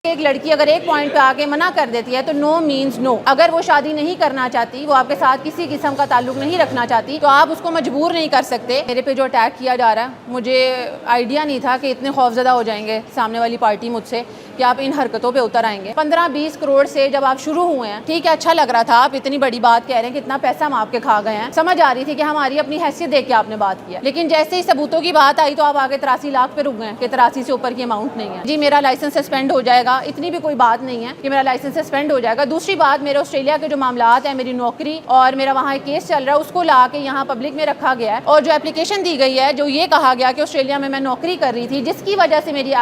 एक लड़की अगर एक पॉइंट पे आके मना कर देती है तो नो मीन्स नो। अगर वो शादी नहीं करना चाहती, वो आपके साथ किसी किस्म का ताल्लुक नहीं रखना चाहती, तो आप उसको मजबूर नहीं कर सकते। मेरे पे जो अटैक किया जा रहा है, मुझे आइडिया नहीं था कि इतने खौफजदा हो जाएंगे सामने वाली पार्टी मुझसे कि आप इन हरकतों पे उतर आएंगे। 15-20 करोड़ से जब आप शुरू हुए हैं, ठीक है, अच्छा लग रहा था, आप इतनी बड़ी बात कह रहे हैं कि इतना पैसा हम आपके खा गए हैं, समझ आ रही थी कि हमारी अपनी हैसियत देख के आपने बात किया। लेकिन जैसे ही सबूतों की बात आई तो आप आगे 83 लाख पे रुक गए कि 83 से ऊपर की अमाउंट नहीं है। जी, मेरा लाइसेंस सस्पेंड हो जाएगा, इतनी भी कोई बात नहीं है कि मेरा लाइसेंस सस्पेंड हो जाएगा। दूसरी बात, मेरे ऑस्ट्रेलिया के जो मामलात हैं, मेरी नौकरी और मेरा वहाँ एक केस चल रहा है, उसको ला के यहाँ पब्लिक में रखा गया है। और जो एप्लीकेशन दी गई है, जो ये कहा गया कि ऑस्ट्रेलिया में मैं नौकरी कर रही थी, जिसकी वजह से मेरी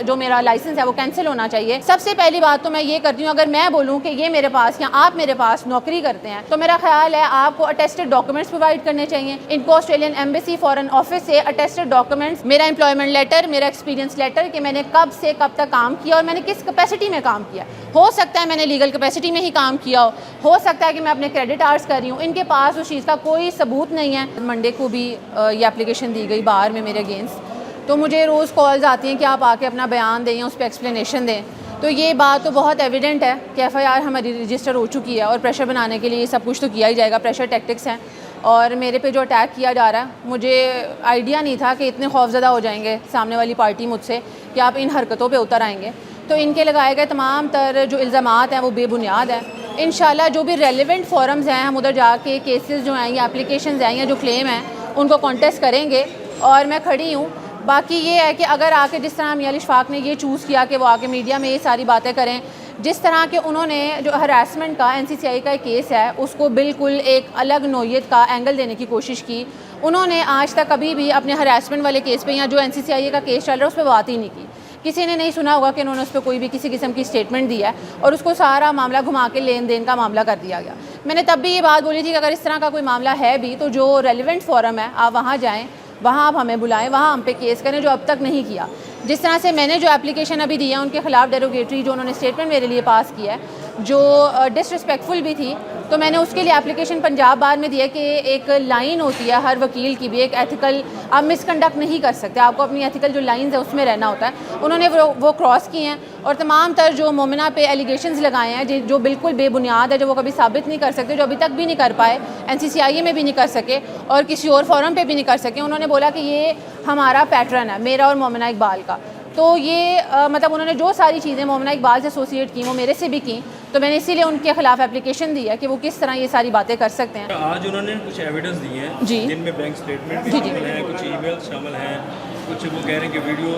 जो मेरा लाइसेंस है वो कैंसिल होना चाहिए। सबसे पहली बात तो मैं ये करती हूँ, अगर मैं बोलूँ कि ये मेरे पास या आप मेरे पास नौकरी करते हैं, तो मेरा ख्याल है आपको अटेस्टेड डॉक्यूमेंट्स प्रोवाइड करने चाहिए। इनको ऑस्ट्रेलियन एम्बेसी फॉरेन ऑफिस से अटेस्टेड डॉक्यूमेंट्स, मेरा एम्प्लॉयमेंट लेटर, मेरा एक्सपीरियंस लेटर कि मैंने कब से कब तक काम किया और मैंने किस कैपेसिटी में काम किया। हो सकता है मैंने लीगल कैपेसिटी में ही काम किया हो सकता है कि मैं अपने क्रेडिट आवर्स कर रही हूँ। इनके पास उस चीज़ का कोई सबूत नहीं है। मंडे को भी ये एप्लीकेशन दी गई बाहर में मेरे अगेंस्ट, तो मुझे रोज़ कॉल्स आती हैं कि आप आके अपना बयान दें, उस पर एक्सप्लेनेशन दें। तो ये बात तो बहुत एविडेंट है कि एफआईआर हमारी रजिस्टर हो चुकी है और प्रेशर बनाने के लिए ये सब कुछ तो किया ही जाएगा, प्रेशर टैक्टिक्स हैं। और मेरे पे जो अटैक किया जा रहा है, मुझे आइडिया नहीं था कि इतने खौफजदा हो जाएंगे सामने वाली पार्टी मुझसे कि आप इन हरकतों पे उतर आएंगे। तो इनके लगाए गए तमाम तर जो इल्ज़ामात हैं वो बेबुनियाद हैं। इंशाल्लाह जो भी रेलिवेंट फोरम्स हैं, हम उधर जाके केसेस जो हैं या एप्लीकेशंस हैं या जो क्लेम हैं उनको कॉन्टेस्ट करेंगे और मैं खड़ी हूँ। बाकी ये है कि अगर आके जिस तरह मियां अली इशफाक ने ये चूज़ किया कि वो आके मीडिया में ये सारी बातें करें, जिस तरह के उन्होंने जो हरासमेंट का NCCI का केस है उसको बिल्कुल एक अलग नोयत का एंगल देने की कोशिश की। उन्होंने आज तक कभी भी अपने हरासमेंट वाले केस पे या जो NCCI का केस चल रहा है उस पर बात ही नहीं की। किसी ने नहीं सुना होगा कि उन्होंने उस पर कोई भी किसी किस्म की स्टेटमेंट दिया है और उसको सारा मामला घुमा के लेन देन का मामला कर दिया गया। मैंने तब भी ये बात बोली थी कि अगर इस तरह का कोई मामला है भी तो जो रेलिवेंट फोरम है आप वहाँ जाएँ, वहाँ आप हमें बुलाएं, वहाँ हम पे केस करें, जो अब तक नहीं किया। जिस तरह से मैंने जो एप्लीकेशन अभी दी है उनके ख़िलाफ़ डेरोगेटरी जो उन्होंने स्टेटमेंट मेरे लिए पास किया है, जो डिसरिस्पेक्टफुल भी थी, तो मैंने उसके लिए एप्लीकेशन पंजाब बार में दिया कि एक लाइन होती है हर वकील की भी, एक एथिकल, आप मिसकंडक्ट नहीं कर सकते, आपको अपनी एथिकल जो लाइंस है उसमें रहना होता है। उन्होंने वो क्रॉस किए हैं और तमाम तर जो मोमिना पे एलिगेशंस लगाए हैं जो बिल्कुल बेबुनियाद है, जो वो कभी साबित नहीं कर सकते, जो अभी तक भी नहीं कर पाए, NCCI में भी नहीं कर सके और किसी और फोरम पे भी नहीं कर सके। उन्होंने बोला कि ये हमारा पैटर्न है, मेरा और मोमिना इकबाल का। तो ये मतलब उन्होंने जो सारी चीज़ें मोमिना इकबाल से एसोसिएट की वो मेरे से भी की, तो मैंने इसीलिए उनके खिलाफ एप्लीकेशन दी है कि वो किस तरह ये सारी बातें कर सकते हैं। आज उन्होंने कुछ एविडेंस दी हैं जी, जिनमें बैंक स्टेटमेंट भी शामिल हैं, कुछ ईमेल शामिल हैं, कुछ वो कह रहे हैं कि वीडियो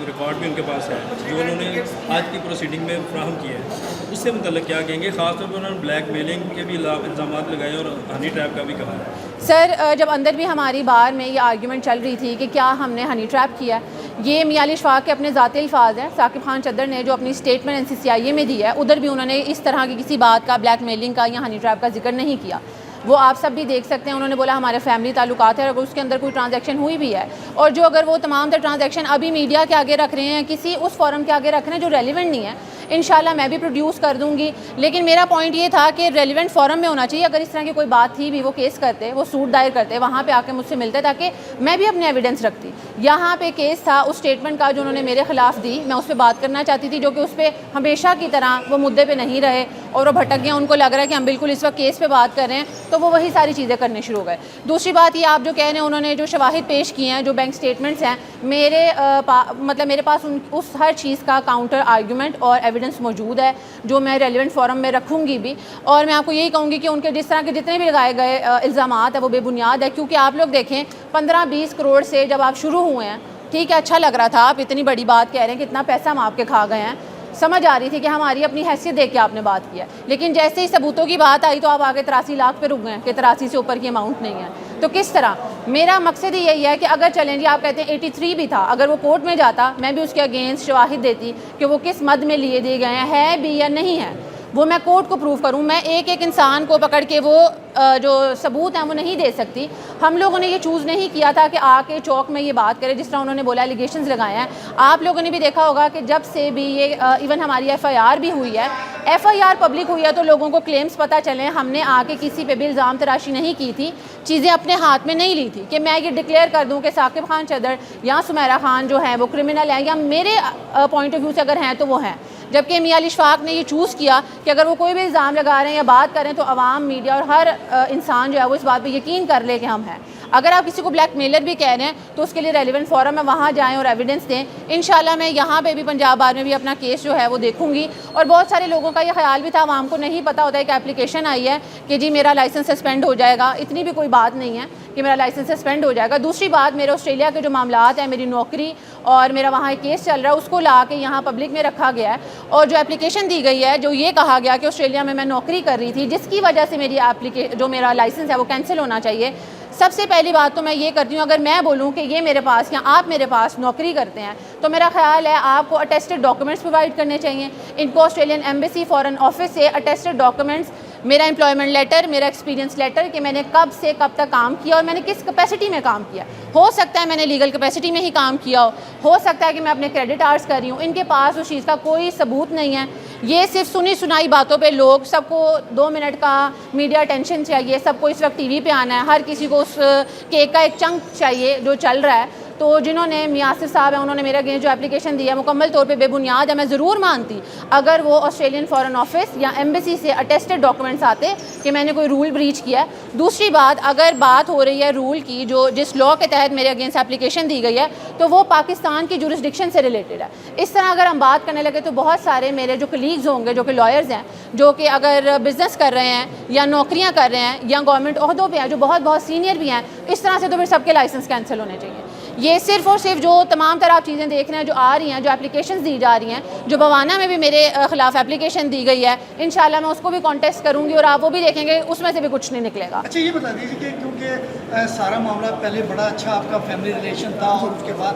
रिकॉर्ड भी उनके पास है जो उन्होंने आज की प्रोसीडिंग में फ्राहम किया है। उससे मतलब क्या कहेंगे? ख़ासतौर पर उन्होंने ब्लैकमेलिंग के भी इल्ज़ाम लगाए और हनी ट्रैप का भी कहा है। सर, जब अंदर भी हमारी बार में ये आर्ग्यूमेंट चल रही थी कि क्या हमने हनी ट्रैप किया, ये मियां अली इशफाक के अपने ज़ाती अल्फाज हैं। साकिब खान चद्दर ने जो अपनी स्टेटमेंट NCCI में दी है, उधर भी उन्होंने इस तरह की किसी बात का, ब्लैकमेलिंग का या हनी ट्रैप का जिक्र नहीं किया। वो आप सब भी देख सकते हैं। उन्होंने बोला हमारे फैमिली ताल्लुकात है, अगर उसके अंदर कोई ट्रांजैक्शन हुई भी है और जो अगर वो तमाम तर ट्रांजैक्शन अभी मीडिया के आगे रख रहे हैं, किसी उस फोरम के आगे रख रहे हैं जो रेलिवेंट नहीं है, इंशाल्लाह मैं भी प्रोड्यूस कर दूंगी। लेकिन मेरा पॉइंट ये था कि रेलिवेंट फोरम में होना चाहिए। अगर इस तरह की कोई बात थी भी, वो केस करते, वो सूट दायर करते, वहाँ पे आके मुझसे मिलते ताकि मैं भी अपने एविडेंस रखती। यहाँ पे केस था उस स्टेटमेंट का जो उन्होंने मेरे खिलाफ दी, मैं उस पर बात करना चाहती थी, जो कि उस पर हमेशा की तरह वो मुद्दे पर नहीं रहे और वो भटक गया। उनको लग रहा है कि हम बिल्कुल इस वक्त केस पर बात कर रहे हैं, तो वो वही सारी चीज़ें करने शुरू हो गए। दूसरी बात ये, आप जो कह रहे हैं, उन्होंने जो शवाहिद पेश किए हैं, जो बैंक स्टेटमेंट्स हैं, मतलब मेरे पास उस हर चीज़ का काउंटर आर्ग्यूमेंट और एविडेंस मौजूद है जो मैं रेलिवेंट फोरम में रखूँगी भी। और मैं आपको यही कहूँगी कि उनके जिस तरह के जितने भी लगाए गए इल्ज़ामात है वो बेबुनियाद है, क्योंकि आप लोग देखें 15-20 करोड़ से जब आप शुरू हुए हैं, ठीक है, अच्छा लग रहा था, आप इतनी बड़ी बात कह रहे हैं कि इतना पैसा हम आपके खा गए हैं, समझ आ रही थी कि हमारी अपनी हैसियत देख के आपने बात किया। लेकिन जैसे ही सबूतों की बात आई तो आप आगे 83 लाख पे रुक गए कि 83 से ऊपर की अमाउंट नहीं है। तो किस तरह, मेरा मकसद ही यही है कि अगर चलें जी, आप कहते हैं 83 भी था, अगर वो कोर्ट में जाता, मैं भी उसके अगेंस्ट शवाहिद देती कि वो किस मद में लिए दिए गए हैं भी या नहीं है, वो मैं कोर्ट को प्रूव करूं। मैं एक एक इंसान को पकड़ के वो जो सबूत हैं वो नहीं दे सकती। हम लोगों ने ये चूज़ नहीं किया था कि आके चौक में ये बात करें, जिस तरह उन्होंने बोला एलिगेशंस लगाए हैं। आप लोगों ने भी देखा होगा कि जब से भी ये इवन हमारी FIR भी हुई है, FIR पब्लिक हुई है, तो लोगों को क्लेम्स पता चले। हमने आके किसी पे भी इल्ज़ाम तराशी नहीं की थी, चीज़ें अपने हाथ में नहीं ली थी कि मैं ये डिक्लेयर कर दूँ कि साकिब खान चद्दर या सुमेरा खान जो है वो क्रिमिनल हैं या मेरे पॉइंट ऑफ व्यू से अगर हैं तो वो हैं। जबकि मियां अली इशफाक ने ये चूज़ किया कि अगर वो कोई भी इल्ज़ाम लगा रहे हैं या बात करें तो अवाम, मीडिया और हर इंसान जो है वो इस बात पर यकीन कर ले कि हम हैं। अगर आप किसी को ब्लैकमेलर भी कह रहे हैं तो उसके लिए रेलिवेंट फोरम है, वहाँ जाएं और एविडेंस दें। इंशाल्लाह मैं यहाँ पे भी पंजाब बार में भी अपना केस जो है वो देखूंगी। और बहुत सारे लोगों का ये ख्याल भी था, आवाम को नहीं पता होता है कि एप्लीकेशन आई है कि जी मेरा लाइसेंस सस्पेंड हो जाएगा। इतनी भी कोई बात नहीं है कि मेरा लाइसेंस सस्पेंड हो जाएगा। दूसरी बात, मेरे ऑस्ट्रेलिया के जो मामलात हैं, मेरी नौकरी और मेरा वहाँ एक केस चल रहा है, उसको ला के यहाँ पब्लिक में रखा गया है। और जो एप्लीकेशन दी गई है, जो ये कहा गया कि ऑस्ट्रेलिया में मैं नौकरी कर रही थी जिसकी वजह से मेरी जो मेरा लाइसेंस है वो कैंसिल होना चाहिए। सबसे पहली बात तो मैं ये करती हूँ, अगर मैं बोलूँ कि ये मेरे पास या आप मेरे पास नौकरी करते हैं तो मेरा ख्याल है आपको अटेस्टेड डॉक्यूमेंट्स प्रोवाइड करने चाहिए। इनको ऑस्ट्रेलियन एम्बेसी फॉरेन ऑफिस से अटेस्टेड डॉक्यूमेंट्स, मेरा एम्प्लॉयमेंट लेटर, मेरा एक्सपीरियंस लेटर कि मैंने कब से कब तक काम किया और मैंने किस कैपेसिटी में काम किया। हो सकता है मैंने लीगल कैपेसिटी में ही काम किया हो सकता है कि मैं अपने क्रेडिट आवर्स कर रही हूँ। इनके पास उस चीज़ का कोई सबूत नहीं है। ये सिर्फ सुनी सुनाई बातों पे लोग, सबको 2 मिनट का मीडिया अटेंशन चाहिए, सबको इस वक्त टीवी पे आना है, हर किसी को उस केक का एक चंक चाहिए जो चल रहा है। तो जिन्होंने मियासिर साहब हैं उन्होंने मेरे अगेंस्ट जो एप्लीकेशन दी है मुकम्मल तौर पे बेबुनियाद है। मैं ज़रूर मानती अगर वो ऑस्ट्रेलियन फॉरेन ऑफिस या एम्बेसी से अटेस्टेड डॉक्यूमेंट्स आते कि मैंने कोई रूल ब्रीच किया है। दूसरी बात, अगर बात हो रही है रूल की, जो जिस लॉ के तहत मेरे अगेंस्ट एप्लीकेशन दी गई है तो वो पाकिस्तान की जुरिस्डिक्शन से रिलेटेड है। इस तरह अगर हम बात करने लगे तो बहुत सारे मेरे जो कलीग्स होंगे, जो कि लॉयर्स हैं, जो कि अगर बिज़नेस कर रहे हैं या नौकरियाँ कर रहे हैं या गवर्नमेंट ओहदों पे हैं, जो बहुत बहुत सीनियर भी हैं, इस तरह से तो फिर सबके लाइसेंस कैंसिल होने चाहिए। ये सिर्फ और सिर्फ जो तमाम तरह आप चीज़ें देख रहे हैं जो आ रही हैं, जो एप्लीकेशंस दी जा रही हैं, जो बवाना में भी मेरे खिलाफ एप्लीकेशन दी गई है, इंशाल्लाह मैं उसको भी कॉन्टेस्ट करूंगी और आप वो भी देखेंगे, उसमें से भी कुछ नहीं निकलेगा। अच्छा, ये बता दीजिए कि क्योंकि सारा मामला पहले बड़ा अच्छा आपका फैमिली रिलेशन था और उसके बाद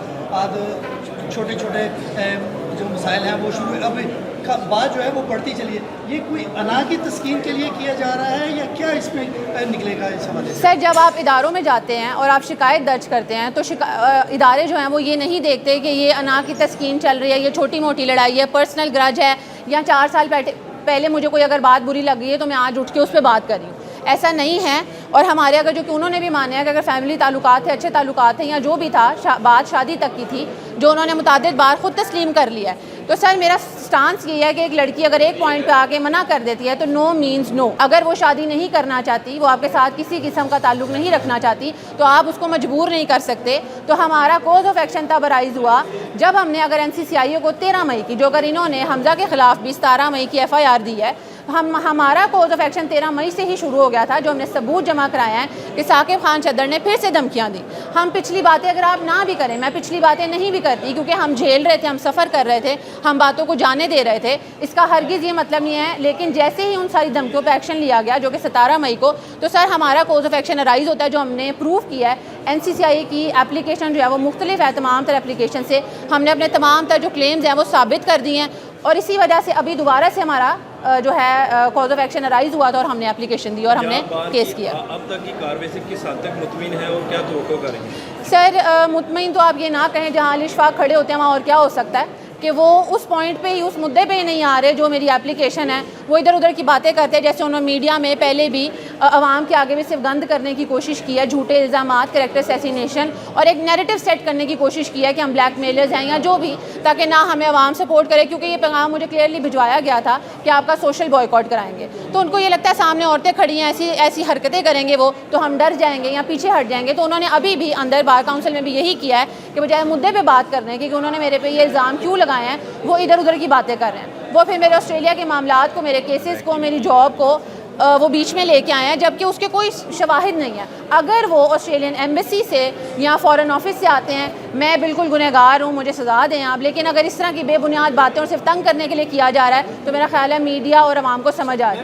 छोटे छोटे जो मसाइल हैं वो शुरू, अब बात जो है वो बढ़ती चली है। ये कोई अना की तस्कीन के लिए किया जा रहा है या क्या इसमें निकलेगा इस हवाले से? सर, जब आप इदारों में जाते हैं और आप शिकायत दर्ज करते हैं तो इदारे जो हैं वो ये नहीं देखते कि ये अना की तस्कीन चल रही है, ये छोटी मोटी लड़ाई है, पर्सनल ग्रज है, या 4 साल पहले मुझे कोई अगर बात बुरी लग गई है तो मैं आज उठ के उस पर बात कर रही हूँ। ऐसा नहीं है। और हमारे अगर जो कि उन्होंने भी माने हैं कि अगर फैमिली ताल्लुकात है, अच्छे ताल्लुकात हैं, या जो भी था बात शादी तक की थी, जो उन्होंने मुतादिद बार ख़ुद तस्लीम कर लिया है। तो सर मेरा स्टांस ये है कि एक लड़की अगर एक पॉइंट पे आके मना कर देती है तो नो मीन्स नो। अगर वो शादी नहीं करना चाहती, वो आपके साथ किसी किस्म का ताल्लुक नहीं रखना चाहती, तो आप उसको मजबूर नहीं कर सकते। तो हमारा कोज ऑफ एक्शन तब अराइज़ हुआ जब हमने अगर NCCIO को 13 मई की, जो अगर इन्होंने हमजा के ख़िलाफ़ भी 17 मई की FIR दी है, हमारा कोर्स ऑफ एक्शन 13 मई से ही शुरू हो गया था, जो हमने सबूत जमा कराए हैं कि साकिब खान चद्दर ने फिर से धमकियां दी। हम पिछली बातें अगर आप ना भी करें, मैं पिछली बातें नहीं भी करती क्योंकि हम झेल रहे थे, हम सफ़र कर रहे थे, हम बातों को जाने दे रहे थे, इसका हरगिज़ ये मतलब नहीं है। लेकिन जैसे ही उन सारी धमकियों पर एक्शन लिया गया जो कि 17 मई को, तो सर हमारा कोर्स ऑफ एक्शन अराइज़ होता है, जो हमने प्रूव किया है। NCCI की एप्लीकेशन जो है वो मुख्तलिफ है, तमाम तर एप्लीकेशन से हमने अपने तमाम तर जो क्लेम्स हैं वो साबित कर दिए हैं। और इसी वजह से अभी दोबारा से हमारा जो है कॉज ऑफ एक्शन अराइज़ हुआ था और हमने एप्लीकेशन दी और हमने केस किया। अब तक की कार्रवाई से किस हद तक मुतमिन है और क्या तवक्को करेंगे? सर मुतमिन तो आप ये ना कहें, जहाँ अली इशफाक खड़े होते हैं वहाँ और क्या हो सकता है कि वो उस पॉइंट पे ही, उस मुद्दे पे ही नहीं आ रहे जो मेरी एप्लीकेशन है। वो इधर उधर की बातें करते हैं, जैसे उन्होंने मीडिया में पहले भी आवाम के आगे भी सिर्फ गंद करने की कोशिश की है, झूठे इल्ज़ामात, कैरेक्टर असैसिनेशन और एक नैरेटिव सेट करने की कोशिश की है कि हम ब्लैकमेलर्स हैं या जो भी, ताकि ना हमें आवाम सपोर्ट करे। क्योंकि ये पैगाम मुझे क्लियरली भिजवाया गया था कि आपका सोशल बॉयकॉट कराएंगे, तो उनको ये लगता है सामने औरतें खड़ी हैं, ऐसी हरकतें करेंगे वो, तो हम डर जाएंगे या पीछे हट जाएंगे। तो उन्होंने अभी भी अंदर बार काउंसिल में भी यही किया है कि बजाय मुद्दे पर बात करने की कि उन्होंने मेरे पे ये इल्ज़ाम क्यों लगाए हैं, वो इधर उधर की बातें कर रहे हैं। वो फिर मेरे ऑस्ट्रेलिया के मामलात को, मेरे केसेस को, मेरी जॉब को वो बीच में लेके आए हैं, जबकि उसके कोई शवाहिद नहीं है। अगर वो ऑस्ट्रेलियन एम्बेसी से या फॉरेन ऑफिस से आते हैं, मैं बिल्कुल गुनहगार हूँ, मुझे सज़ा दें आप। लेकिन अगर इस तरह की बेबुनियाद बातें और सिर्फ तंग करने के लिए किया जा रहा है तो मेरा ख्याल है मीडिया और आवाम को समझ आ रही है।